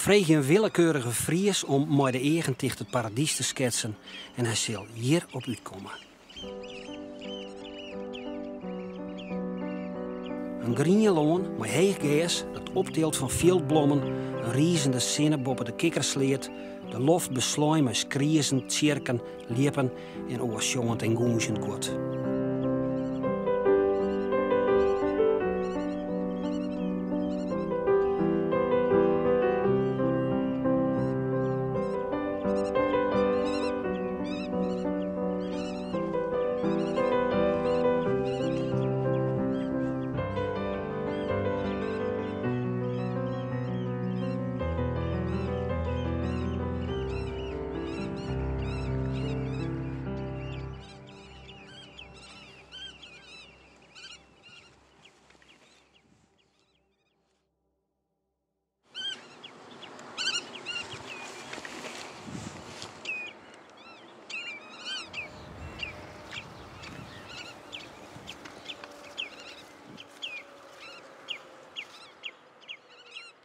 Vreeg je een willekeurige Fries om met de eigen dicht het paradies te schetsen en hij zal hier op uitkomen. Een groene loon met heeg gas dat opteelt van veldblommen, een riezende zinnen boven de kikkersleert, de loft beslooien met skriezen, tjerken, liepen en oorsjongend en goensjen kort.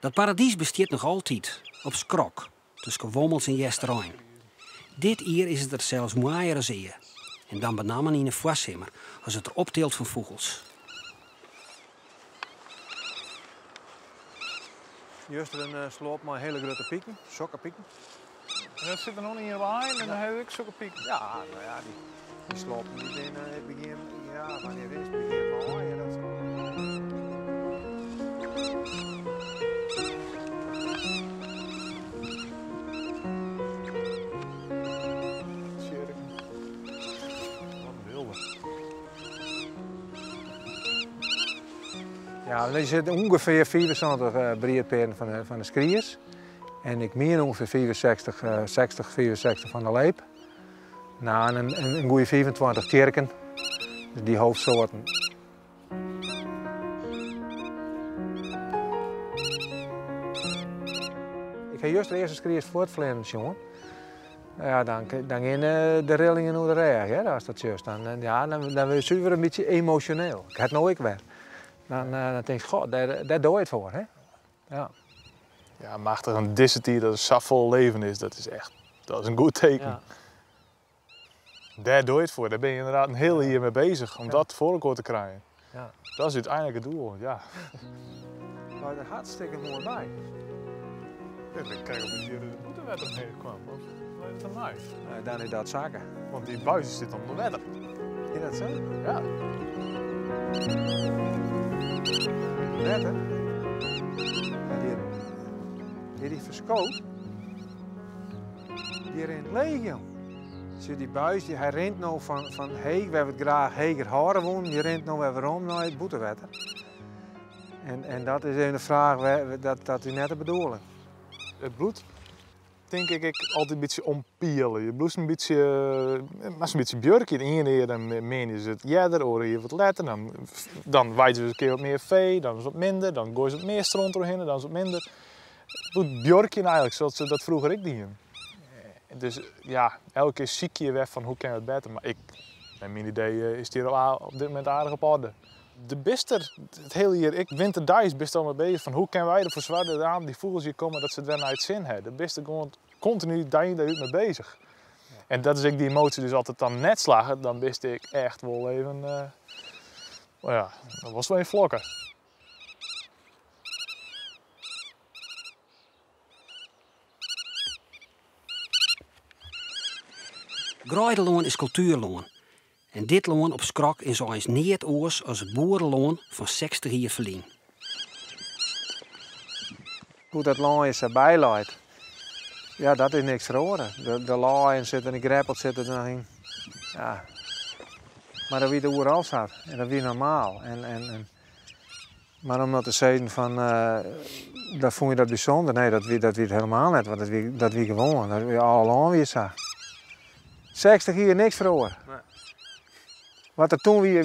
Dat paradies bestaat nog altijd, op skrok, tussen Wommels en Jesterijn. Dit hier is het er zelfs mooier als hier. En dan benamen in een vastzimmer, als het er opteelt van vogels. Juist een sloop met hele grote pieken, sokkenpieken. En dat zit er nog niet in wijn en dan heb ik zulke pieken. Ja, nou ja, die slopen niet in het begin. Ja, wanneer is het begin van waaien, dat zo. Ja, er zitten ongeveer 75 breedperen van de skriers. En ik meen ongeveer 64 van de leep. Nou, en een goede 24 tjerken. Dus die hoofdsoorten. Ik ga juist de eerste skriers voortvliegen, jongen. Ja, dan in de rillingen door de reg, hè, als dat juist. Dan ben je zuiver een beetje emotioneel. Ik heb nooit weer. Dan denk ik, god, daar doe je het voor, hè? Ja. Ja, machtig een dissity dat een safvol leven is, dat is een goed teken. Ja. Daar doe je het voor, daar ben je inderdaad een heel hier mee bezig, om dat voor elkaar te krijgen. Ja. Dat is uiteindelijk het doel, ja. Maar er hartstikke mooi bij. Ja, dan kijk of hier de boetewet omheen kwam, of weet het aan mij? Dan is dat zaken. Want die buis zit onder wetter. Is dat zo? Ja. Wetter? Die verskoot. Die rent leeg, joh. Zie die buis, hij rent nou van Heeg, we hebben het graag Heger horen wonen, die rent nou weer om naar het boetewetter. En dat is even de vraag, dat is net de bedoeling. Het bloed, denk ik altijd een beetje ompielen. Je bloed een beetje, als een beetje björkje. De ene keer dan meen je het jeder, oren je wat letter. Dan wijzen ze een keer wat meer vee, dan is het wat minder. Dan gooien ze wat meer stront doorheen, dan is het wat minder. Het bloed björkje eigenlijk, zoals ze dat vroeger ik deden. Dus ja, elke keer ziek je weg van hoe kan je het beter. Maar naar mijn idee is het hier op dit moment aardig op orde. De bister, het hele jaar, ik winterdijs best al mee bezig van hoe kunnen wij ervoor zorgen dat die vogels hier komen dat ze het weer naar het zin hebben. De bister gewoon continu daar mee bezig. Ja. En dat is ik die emotie dus altijd dan net slagen, dan wist ik echt wel even, ja, dat was wel een vlokken. Grijdeloon is cultuurloon. En dit loon op skrok is al eens niet oors als het boerenloon van 60 jaar verlien. Hoe dat loon is erbij leidt, ja, dat is niks verhoren. De laaien zitten en de greppels zitten er nog in. Ja. Maar dat wie de oer al zat en dat wie normaal. Maar om dat te zeggen van, dat vond je dat bijzonder? Nee, dat wie het helemaal niet, want dat wie gewoon, dat wie al weer zag. 60 jaar niks verhoren. Nee. Wat er toen wie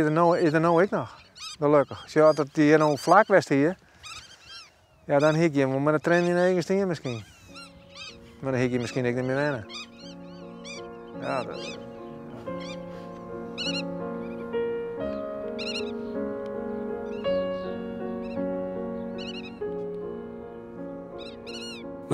er nou ik nog, gelukkig. Als je had die hier nou vlak was hier, ja, dan hik je hem met een trein in eigen stier misschien. Maar dan hik je misschien ook niet meer wennen. Ja, dat...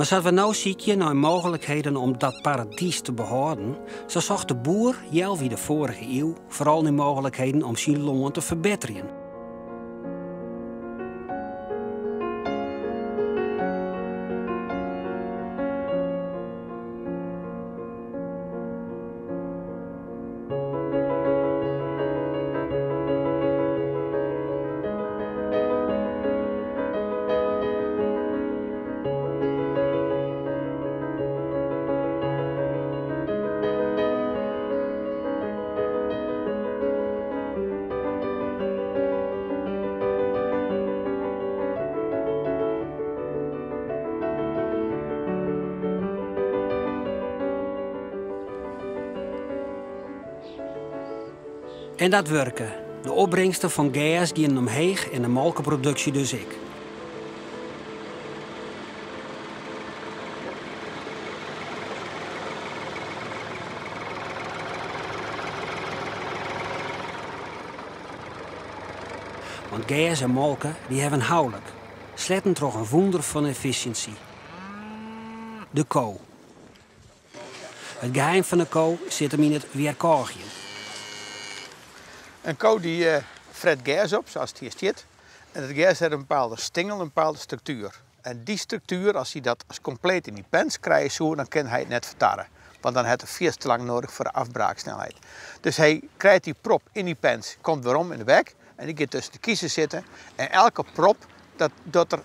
Maar als we nou zieken naar mogelijkheden om dat paradies te behouden, zo zocht de boer, jel wie de vorige eeuw, vooral nu mogelijkheden om zijn loon te verbeteren. En dat werken. De opbrengsten van gas gaan omheeg en de molkenproductie dus ik. Want gas en molken die hebben houdelijk. Sletten toch een wonder van efficiëntie. De kool. Het geheim van de kool zit hem in het weerkoogje. Een kool die fret gas op, zoals het hier staat. En het gas heeft een bepaalde stengel, een bepaalde structuur. En die structuur, als hij dat als compleet in die pens krijgt, dan kan hij het net vertarren. Want dan heeft hij veel te lang nodig voor de afbraaksnelheid. Dus hij krijgt die prop in die pens, komt weer om in de bek. En die gaat tussen de kiezen zitten. En elke prop, dat doet er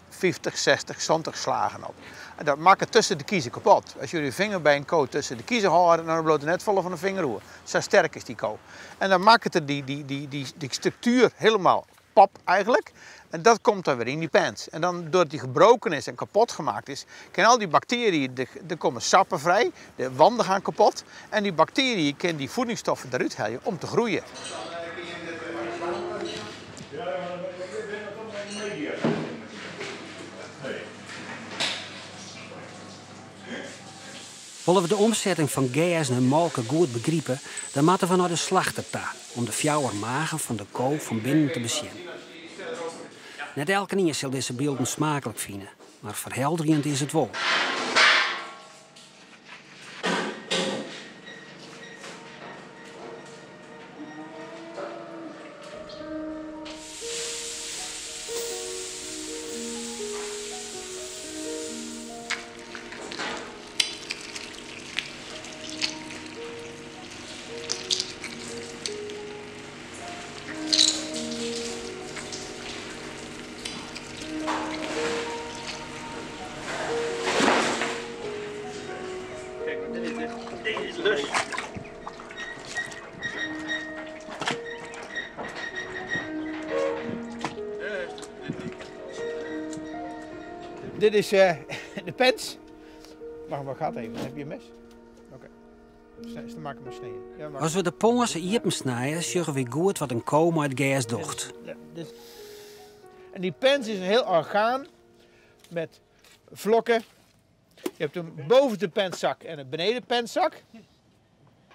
50, 60, 70 slagen op. En dat maakt het tussen de kiezen kapot. Als jullie je vinger bij een kool tussen de kiezen houden, dan bloot het net vallen van de vingerroer. Zo sterk is die kool. En dan maakt het er die structuur helemaal pap eigenlijk. En dat komt dan weer in die pens. En dan doordat die gebroken is en kapot gemaakt is, kunnen al die bacteriën, er komen sappen vrij, de wanden gaan kapot. En die bacteriën kunnen die voedingsstoffen eruit halen om te groeien. Willen we de omzetting van gas naar molken goed begrijpen, dan moeten we naar de slachter ta, om de fjouwer magen van de kool van binnen te bezien. Net elke nier zal deze beelden smakelijk vinden, maar verhelderend is het wel. Dit is de pens. Wacht, gaat even. Heb je een mes? Oké. Dan maak ik hem snijden. Ja, als we de pongen iepen snijden, zeggen we goed wat een kool met gas docht. En die pens is een heel orgaan met vlokken. Je hebt een boven de penszak en een beneden penszak.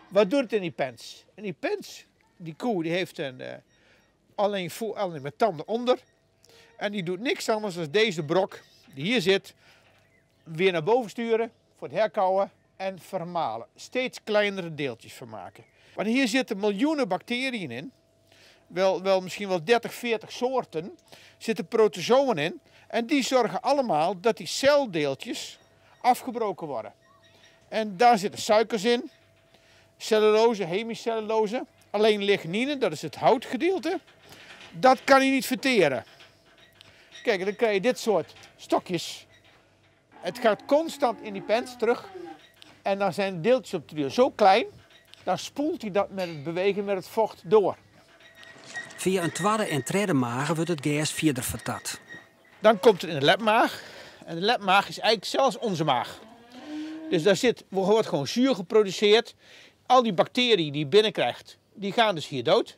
Wat doet het in die pens? En die pens, die koe, die heeft alleen met tanden onder. En die doet niks anders dan deze brok die hier zit, weer naar boven sturen voor het herkauwen en vermalen. Steeds kleinere deeltjes van maken. Want hier zitten miljoenen bacteriën in. Misschien wel 30, 40 soorten. Zitten protozoen in. En die zorgen allemaal dat die celdeeltjes afgebroken worden. En daar zitten suikers in. Cellulose, hemicellulose. Alleen lignine, dat is het houtgedeelte. Dat kan hij niet verteren. Kijk, dan krijg je dit soort stokjes. Het gaat constant in die pens terug. En dan zijn de deeltjes op de duur zo klein. Dan spoelt hij dat met het bewegen met het vocht door. Via een tweede en derde maag wordt het gas verder vertat. Dan komt het in de lepmaag. En de lepmaag is eigenlijk zelfs onze maag. Dus daar wordt gewoon zuur geproduceerd. Al die bacteriën die je binnenkrijgt, die gaan dus hier dood.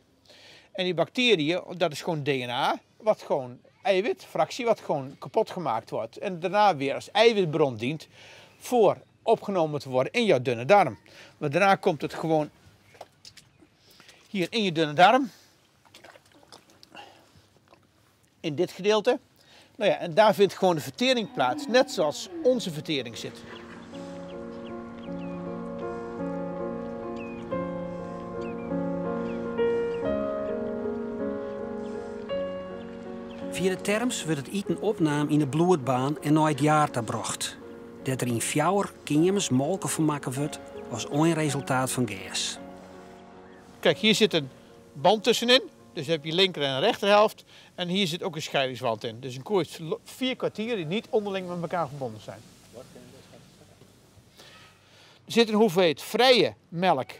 En die bacteriën, dat is gewoon DNA, wat gewoon eiwitfractie, wat gewoon kapot gemaakt wordt. En daarna weer als eiwitbron dient voor opgenomen te worden in jouw dunne darm. Maar daarna komt het gewoon hier in je dunne darm. In dit gedeelte. Nou ja, en daar vindt gewoon de vertering plaats, net zoals onze vertering zit. Via de terms wordt het eten opname in de bloedbaan en naar het jaar te bracht. Dat er in 4 kamers molken vermakken wordt als een resultaat van gas. Kijk, hier zit een band tussenin. Dus heb je linker en rechterhelft. En hier zit ook een scheidingswand in. Dus een koe heeft 4 kwartieren die niet onderling met elkaar verbonden zijn. Er zit een hoeveelheid vrije melk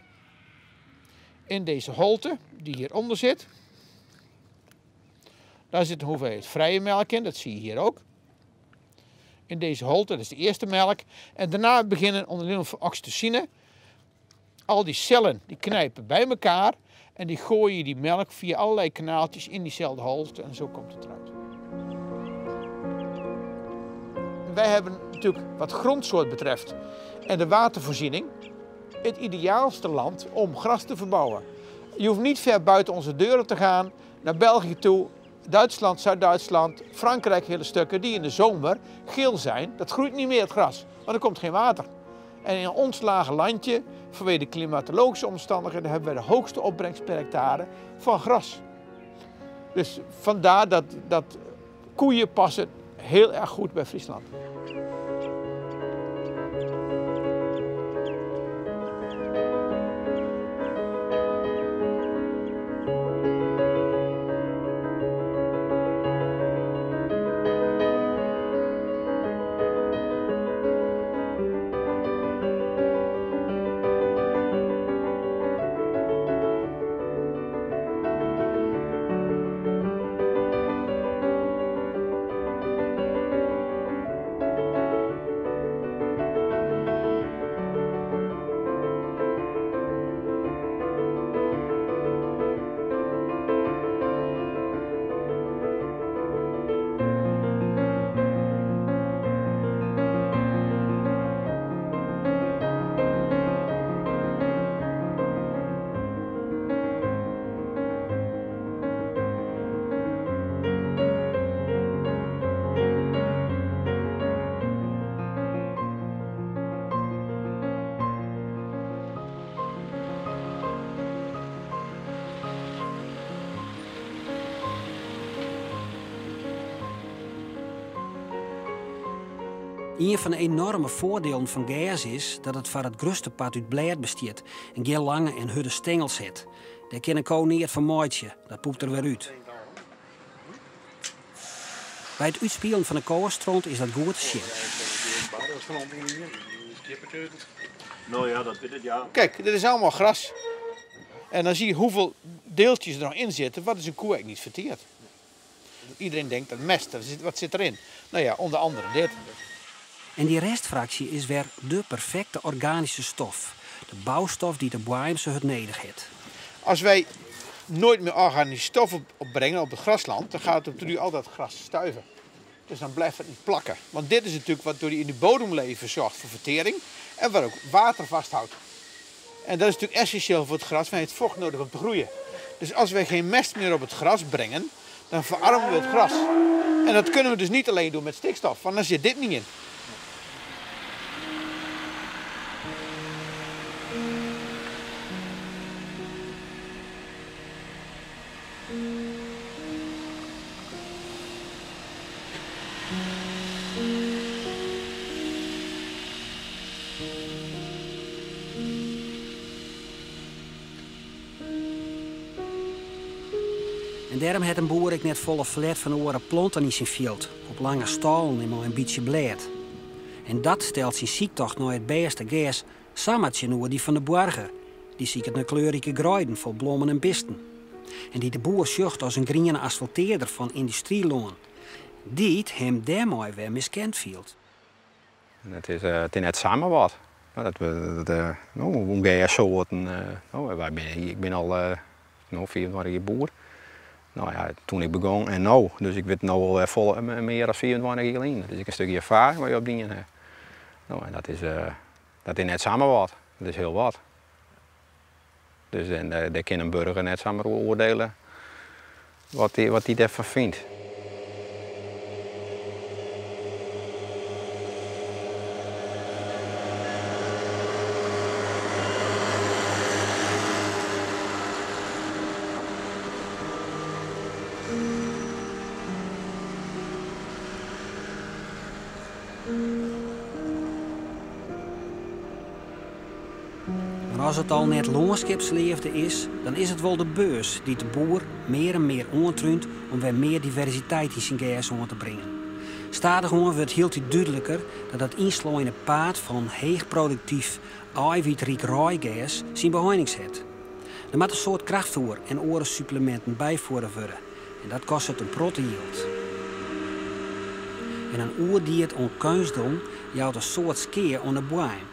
in deze holte die hieronder zit. Daar zit een hoeveelheid vrije melk in, dat zie je hier ook. In deze holte, dat is de eerste melk. En daarna beginnen onder middel van oxytocine al die cellen die knijpen bij elkaar en die gooien die melk via allerlei kanaaltjes in diezelfde holte en zo komt het eruit. Wij hebben natuurlijk wat grondsoort betreft en de watervoorziening het ideaalste land om gras te verbouwen. Je hoeft niet ver buiten onze deuren te gaan, naar België toe, Duitsland, Zuid-Duitsland, Frankrijk hele stukken die in de zomer geel zijn. Dat groeit niet meer het gras, want er komt geen water. En in ons lage landje, vanwege de klimatologische omstandigheden, hebben we de hoogste opbrengst per hectare van gras. Dus vandaar dat koeien passen heel erg goed bij Friesland. Een van de enorme voordelen van gas is dat het voor het grootste part uit blad bestaat en geen lange en hudde stengels heeft. Daar kan een koe niet van maaitje, dat poept er weer uit. Bij het uitspelen van de koolstront is dat goed te zien. Nou ja, dat weet het, ja. Kijk, dit is allemaal gras. En dan zie je hoeveel deeltjes er nog in zitten. Wat is een koe eigenlijk niet verteerd? Iedereen denkt dat mest, wat zit erin? Nou ja, onder andere dit. En die restfractie is weer de perfecte organische stof. De bouwstof die de Boheimse hut nodig heeft. Als wij nooit meer organische stof opbrengen op het grasland, dan gaat het op de duur altijd gras stuiven. Dus dan blijft het niet plakken. Want dit is natuurlijk wat door die in de bodemleven zorgt voor vertering en wat ook water vasthoudt. En dat is natuurlijk essentieel voor het gras, want het heeft vocht nodig om te groeien. Dus als wij geen mest meer op het gras brengen, dan verarmen we het gras. En dat kunnen we dus niet alleen doen met stikstof, want dan zit dit niet in. En daarom heeft een boer ik net volle flat van oren planten in zijn veld. Op lange stalen en maar een beetje blad. En dat stelt zijn ziektocht naar het beste gas samen noer die van de burger. Die ziet het naar kleurrijke gruiden vol bloemen en bisten. En die de boer zocht als een groene asfalteerder van industrieloon. Die hem daarmee weer miskend viel. Het is net samen wat. Hoe gassoorten. Ik ben al 24 jaar boer. Nou ja, toen ik begon en nou. Dus ik weet nu al vol meer dan 24 jaar geleden. Dus ik een stukje ervaring waar je op dingen hebt. Nou, en dat is net samen wat. Dat is heel wat. Dus daar kan een burger net samen oordelen wat hij ervan vindt. Als het al net landschapsleefde is, dan is het wel de beurs die de boer meer en meer ontrunt om weer meer diversiteit in zijn gas aan te brengen. Stadig wordt het heel duidelijker dat het insluitende paard van heegproductief eiwitrijk rijgas zijn behoudings heeft. Er moet een soort krachtvoer en orensupplementen bijvoeren worden en dat kost het een protte yield. En een oerdiert on kunstdom jouwt een soort skeer aan de boeien.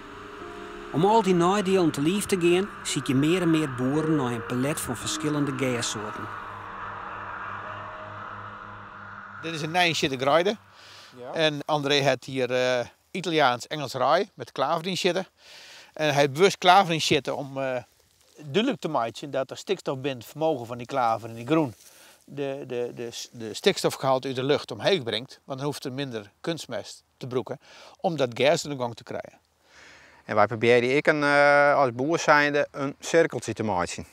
Om al die nadelen te lief te gaan, zie je meer en meer boeren naar een palet van verschillende gassoorten. Dit is een Nijnschitte gruyde. Ja. En André heeft hier Italiaans-Engels rij met klaver in zitten. En hij heeft bewust klaver in zitten om duidelijk te maken dat er stikstof bent vermogen van die klaver en die groen. De stikstofgehalte uit de lucht omheen brengt, want dan hoeft er minder kunstmest te broeken om dat gas in de gang te krijgen. En wij proberen als boer zijnde een cirkeltje te maken.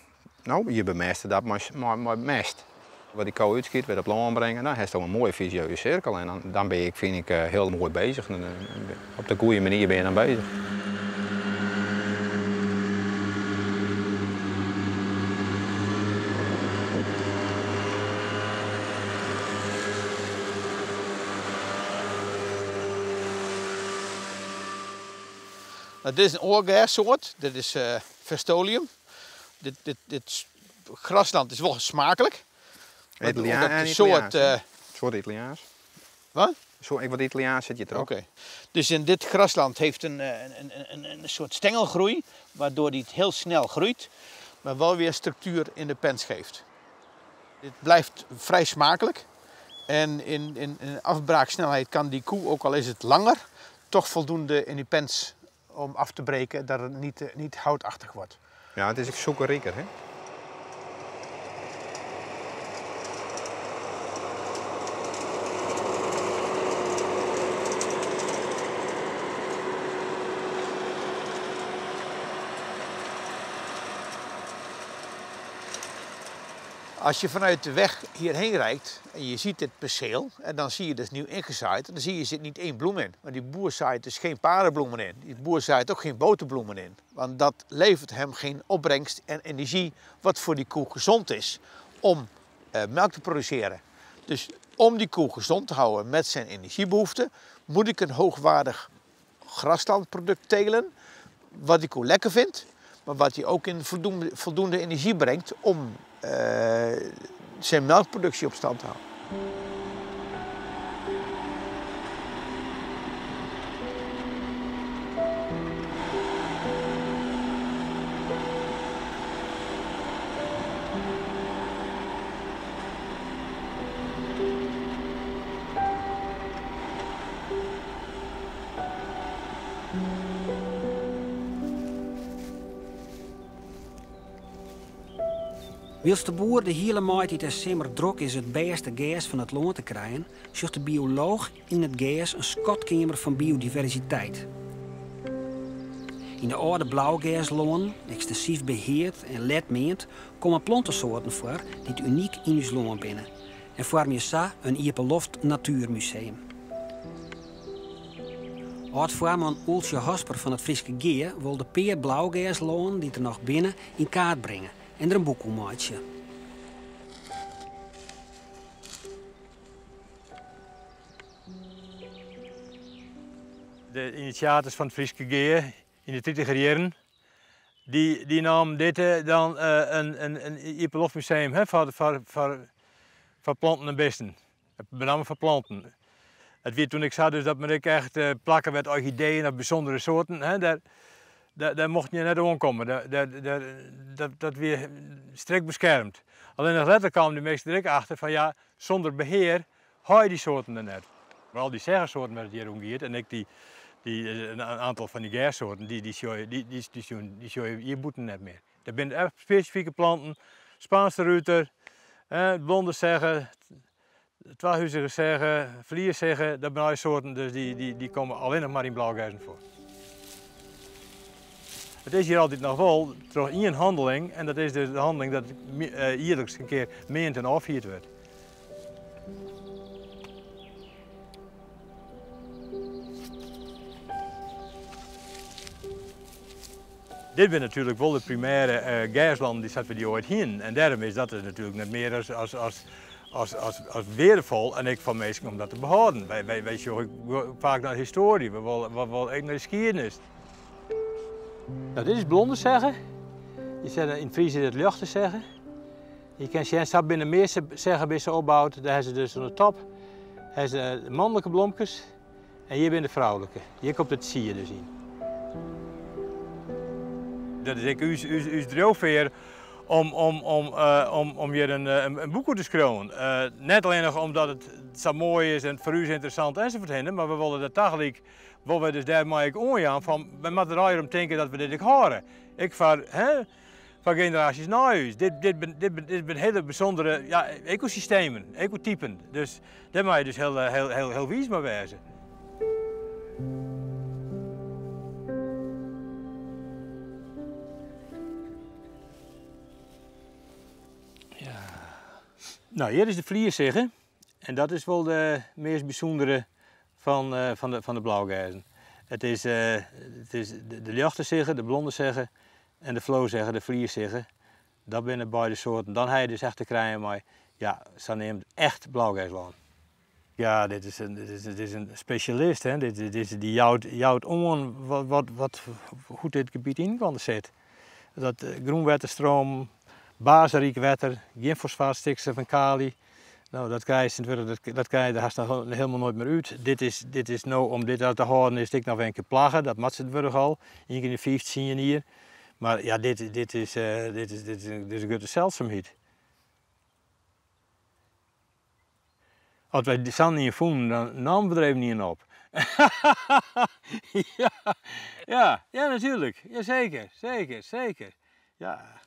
Nou, je bemesten dat maar mest. Wat die kou uitschiet, weer op land brengen, dan heeft je een mooie visieuze cirkel. En dan ben ik, vind ik, heel mooi bezig. En, op de goede manier ben je dan bezig. Dit is een oorgassoort, dit is Vestolium. Dit grasland is wel smakelijk. Italiaans. Soort Italiaans. Wat? Ik wat Italiaans zit je erop. Oké. Dus in dit grasland heeft een soort stengelgroei, waardoor die het heel snel groeit, maar wel weer structuur in de pens geeft. Dit blijft vrij smakelijk en in afbraaksnelheid kan die koe, ook al is het langer, toch voldoende in die pens om af te breken dat het niet houtachtig wordt. Ja, het is ook zoekerrijker, hè? Als je vanuit de weg hierheen rijdt en je ziet dit perceel en dan zie je dus nieuw ingezaaid, dan zie je er zit niet één bloem in. Maar die boer zaait dus geen paardenbloemen in. Die boer zaait ook geen boterbloemen in. Want dat levert hem geen opbrengst en energie wat voor die koe gezond is om melk te produceren. Dus om die koe gezond te houden met zijn energiebehoeften moet ik een hoogwaardig graslandproduct telen wat die koe lekker vindt, maar wat hij ook in voldoende energie brengt om zijn melkproductie op stand te houden. Wils de boer de hele maand in december druk is het beste gas van het land te krijgen, zoekt de bioloog in het gas een schatkamer van biodiversiteit. In de oude blauwgasloon, extensief beheerd en letmeend, komen plantensoorten voor die het uniek in ons land binnen. En vorm je zo een Ieperloft Natuurmuseum. Oud-voorman Ultje Hasper van het Frieske Geer wil de peer blauwgasloon die er nog binnen in kaart brengen en er een boek om maken. De initiators van het Frieske Geer in de 30 jaren, die namen dit dan een Ieperloftmuseum voor planten en beesten. Met name voor planten. Het weer toen ik zag dus dat men echt plakken met orchideeën of bijzondere soorten, daar mocht je net omkomen. Dat weer strikt beschermd. Alleen nog later kwamen de meesten direct achter van ja, zonder beheer hou je die soorten er net. Maar al die zeggensoorten met het hier omgeert en ik een aantal van die gassoorten, die show je hier boeten net meer. Er zijn echt specifieke planten, Spaanse ruiter, blonde zeggen, twaalfhuizige zeggen, vlierzeggen, dat zijn soorten, dus die komen alleen nog maar in blauwgazen voor. Het is hier altijd nog wel terug in een handeling en dat is dus de handeling dat jaarlijks een keer meent en afgevierd wordt. Dit zijn natuurlijk wel de primaire gaslanden die zetten we die ooit heen. En daarom is dat dus natuurlijk net meer als waardevol en ik van mensen om dat te behouden. Wij zoeken vaak naar de historie, we willen ook naar de geschiedenis. Nou, dit is blonde zeggen. Je zegt in het Fries is het luchten zeggen. Je kan zien dat binnen de meeste zeggen bij ze opbouwt. Daar hebben ze dus aan de top hebben ze de mannelijke bloempjes en hier ben de vrouwelijke. Hier komt het zie je dus in. Dat is ik uw drijfveer om hier een boek te schrijven. Niet alleen nog omdat het zo mooi is en voor u is interessant enzovoort, maar we willen dat tegelijk, willen we dus daarmee ook omgaan van, we moeten er om denken dat we dit ook horen. Ik van generaties na u. Dit zijn hele bijzondere ecosystemen, ecotypen. Dus daar moet je dus heel wijs mee wezen. Nou, hier is de vlierzegge. En dat is wel de meest bijzondere van de blauwgijzen. Het is de lichtzegge, de blonde zegge en de flowzegge, de vlierzegge. Dat zijn beide soorten. Dan heb je dus echt te krijgen maar ja, ze neemt echt blauwgijslaan. Ja, dit is een specialist. Hè? Die jouwt om hoe dit gebied in kan zetten. Dat groenwetterstroom, bazenrijk wetter, geen fosfaat, stikstof en kali. Nou, dat krijg je daar helemaal nooit meer uit. Dit is nou, om dit uit te houden, is dit nog een keer plaggen. Dat moet het al. Eén keer in de 15 zie je hier. Maar ja, dit is een grote zeldzaamheid. Als wij de zand niet voelen, dan namen we er even niet op. ja, natuurlijk. Ja, zeker. Ja.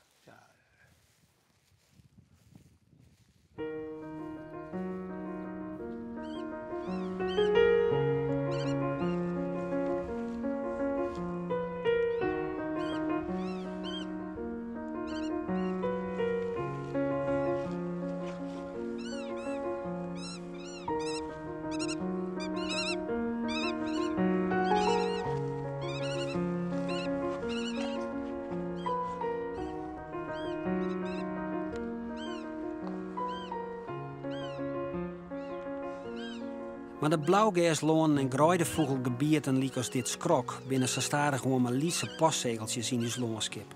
Maar de blauwgijslonen en gruidevogelgebieden liek als dit skrok binnen ze stadig gewoon maar lietse postzegeltjes in uw landschap.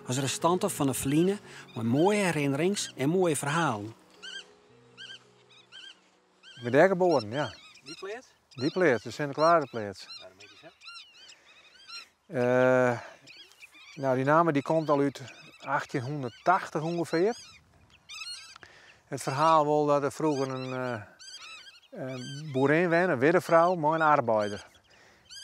Als restanten van de vlienen met mooie herinnerings en mooie verhalen. Ik ben daar geboren, ja. Die pleert? Die pleert, de Sinterklaas-pleert. Waarom heet die zo? Nou, die naam die komt al uit 1880 ongeveer. Het verhaal wil dat er vroeger een boerin was, een widdenvrouw, maar een arbeider.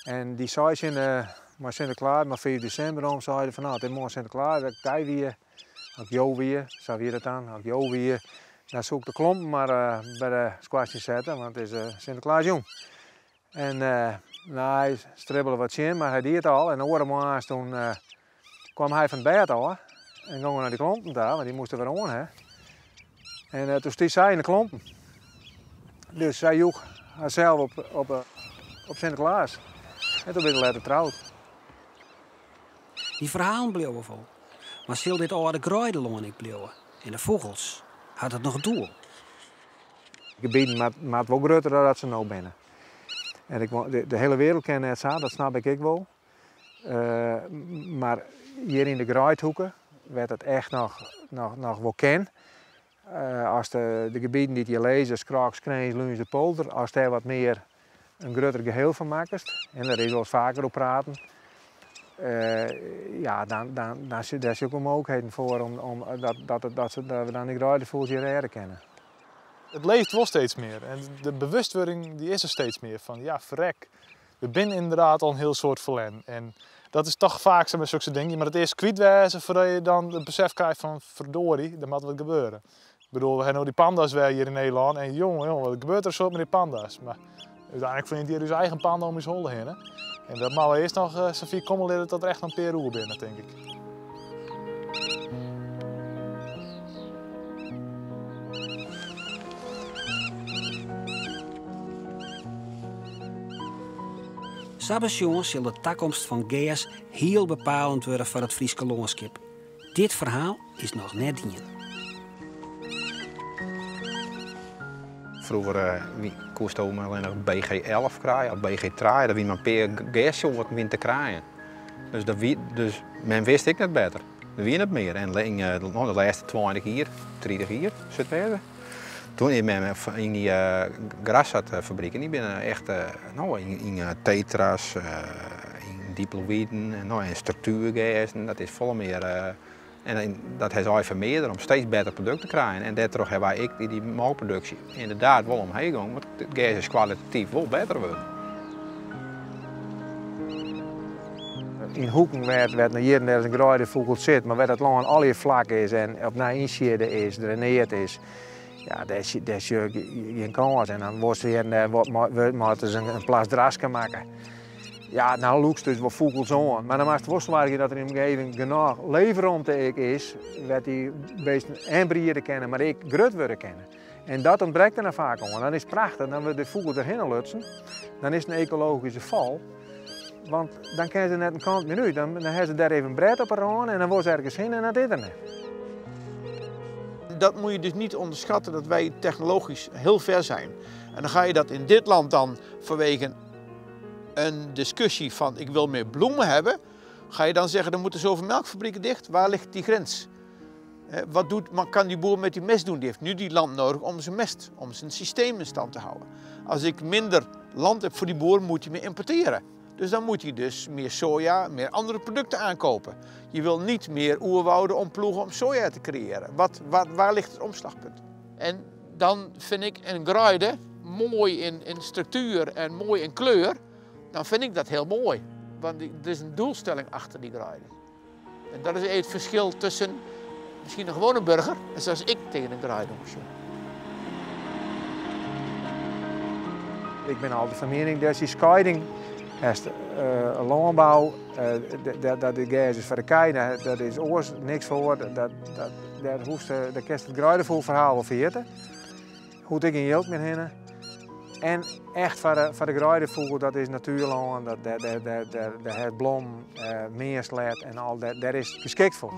En die zei ze maar Sinterklaas, maar 4 december om, zeiden van nou, dit moet Sinterklaas, dat ik weer, als ik jou weer, zo weer het aan, als ik jou weer, dan zoek ik de klompen maar bij de squash zetten, want het is Sinterklaas jong. En nou, hij stribbelde wat in, maar hij deed het al. En de andere maand toen kwam hij van het bed al en ging naar die klompen daar, want die moesten weer aan. Hè. En toen stiet zij in de klompen. Dus zij joeg haarzelf op Sinterklaas. En toen ben ik later getrouwd. Die verhalen bleven vol. Maar zal dit oude gruideloon niet blijven? En de vogels, had het nog een doel? Gebieden maakt wel groter dan dat ze nou binnen. En de hele wereld kent het zo, dat snap ik wel. Maar hier in de Gruithoeken werd het echt nog wel ken. Als de gebieden die je lezen, Skraaks, Kreens, Luns, de Polder, als daar wat meer een groter geheel van maakt, en daar is wel eens vaker op praten, ja, daar is ook mogelijkheden voor dat we dan die Gruithoekers hier herkennen. Het leeft wel steeds meer en de bewustwording die is er steeds meer van ja, verrek. We zijn inderdaad al een heel soort verlen. En dat is toch vaak zo met zulke dingen, maar het is kwijtwezen voordat je dan het besef krijgt van verdorie, er moet wat gebeuren. Ik bedoel, we hebben nou die panda's weer hier in Nederland en jongen, wat gebeurt er zo met die panda's? Maar uiteindelijk vindt hij dus eigen panda om zijn hollen heen. Hè? En dat mag we eerst nog Sofie komen leren dat er echt een Peru binnen, denk ik. Sabbersjongens zal de toekomst van gas heel bepalend worden voor het Frieske landschap. Dit verhaal is nog net dien. Vroeger koest je alleen nog BG11 krijgen, of BG3, dat wie maar per gassoort te krijgen. Dus men wist ik net beter. Dat wie niet meer. En de laatste 20 jaar, 30 jaar, zit we. Toen in die graszaadfabriek, en die ben echt in tetras, in diploïden, en structuurgas, en dat is vol meer. En dat heeft hij vermeerderd om steeds beter producten te krijgen. En daardoor hebben wij die melkproductie inderdaad wel omheen gegaan, want het gas is kwalitatief wel beter worden. In Hoeken werd hier en daar een grote vogel zit, maar waar het land al je vlak is en op naar inscheden is, draineerd is, ja, daar is je geen kans. En dan wordt hier een plaats drasken maken. Ja, nou lukt dus wel vogels aan. Maar dan moet je wel dat er in de omgeving genoeg leefruimte is, dat die beesten en brieren kennen, maar ik grut worden kennen. En dat ontbreekt er dan vaak aan. Dan is het prachtig, dan we de vogel erheen lutsen, dan is het een ecologische val. Want dan kunnen ze net een kant meer uit. Dan hebben ze daar even breed op aan en dan wordt ze ergens heen en dat is er niet. Dat moet je dus niet onderschatten dat wij technologisch heel ver zijn. En dan ga je dat in dit land dan vanwege een discussie van ik wil meer bloemen hebben, ga je dan zeggen er moeten zoveel melkfabrieken dicht. Waar ligt die grens? Wat kan die boer met die mest doen? Die heeft nu die land nodig om zijn mest, om zijn systeem in stand te houden. Als ik minder land heb voor die boer, moet hij meer importeren. Dus dan moet hij dus meer soja, meer andere producten aankopen. Je wil niet meer oerwouden omploegen om soja te creëren. Waar ligt het omslagpunt? En dan vind ik een gruide mooi in structuur en mooi in kleur. Dan vind ik dat heel mooi. Want er is een doelstelling achter die gruide. En dat is het verschil tussen misschien een gewone burger en zoals ik tegen een gruide moet doen. Ik ben altijd van mening dat die scheiding landbouw, dat de gas is voor de kei, dat is oors niks voor. Daar kerst het gruidevoel verhaal wel veerten. Hoe ik in Jilt met hen. En echt voor de gruidevoel, dat is natuurland, dat het blom, meerslet en al dat, daar is geschikt voor.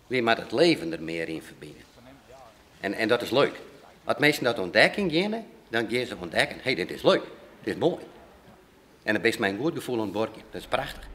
Wie moet het leven er meer in verbinden. En dat is leuk. Als mensen dat ontdekken gaan, dan gaan ze ontdekken, hé, dit is leuk, dit is mooi. En dan is mijn goed gevoel aan het bordje, dat is prachtig.